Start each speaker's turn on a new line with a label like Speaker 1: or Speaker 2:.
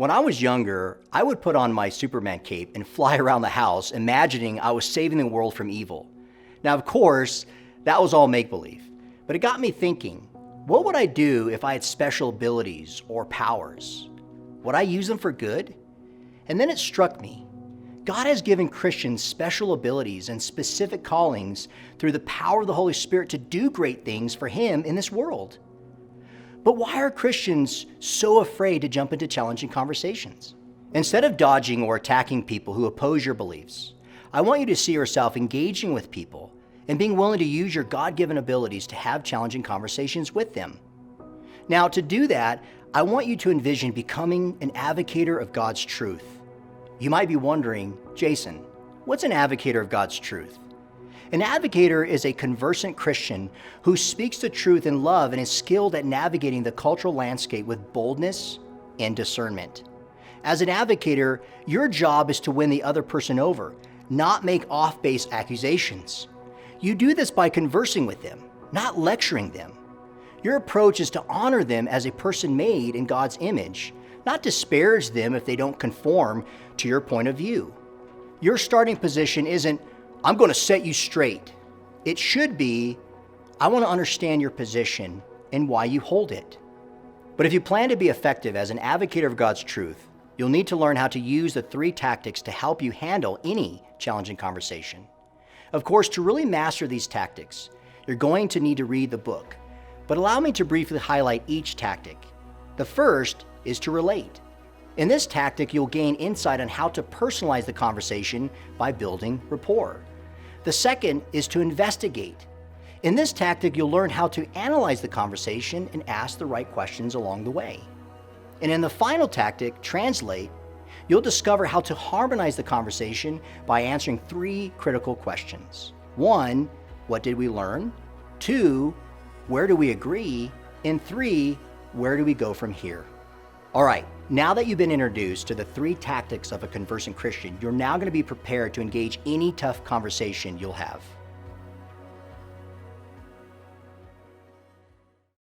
Speaker 1: When I was younger, I would put on my Superman cape and fly around the house, imagining I was saving the world from evil. Now, of course, that was all make-believe, but it got me thinking, what would I do if I had special abilities or powers? Would I use them for good? And then it struck me. God has given Christians special abilities and specific callings through the power of the Holy Spirit to do great things for Him in this world. But why are Christians so afraid to jump into challenging conversations? Instead of dodging or attacking people who oppose your beliefs, I want you to see yourself engaging with people and being willing to use your God-given abilities to have challenging conversations with them. Now, to do that, I want you to envision becoming an advocator of God's truth. You might be wondering, Jason, what's an advocator of God's truth? An advocator is a conversant Christian who speaks the truth in love and is skilled at navigating the cultural landscape with boldness and discernment. As an advocator, your job is to win the other person over, not make off-base accusations. You do this by conversing with them, not lecturing them. Your approach is to honor them as a person made in God's image, not disparage them if they don't conform to your point of view. Your starting position isn't, I'm going to set you straight. It should be, I want to understand your position and why you hold it. But if you plan to be effective as an advocate of God's truth, you'll need to learn how to use the 3 tactics to help you handle any challenging conversation. Of course, to really master these tactics, you're going to need to read the book. But allow me to briefly highlight each tactic. The first is to relate. In this tactic, you'll gain insight on how to personalize the conversation by building rapport. The second is to investigate. In this tactic, you'll learn how to analyze the conversation and ask the right questions along the way. And in the final tactic, translate, you'll discover how to harmonize the conversation by answering 3 critical questions. 1, what did we learn? 2, where do we agree? And 3, where do we go from here? All right, now that you've been introduced to the 3 tactics of a conversant Christian, you're now going to be prepared to engage any tough conversation you'll have.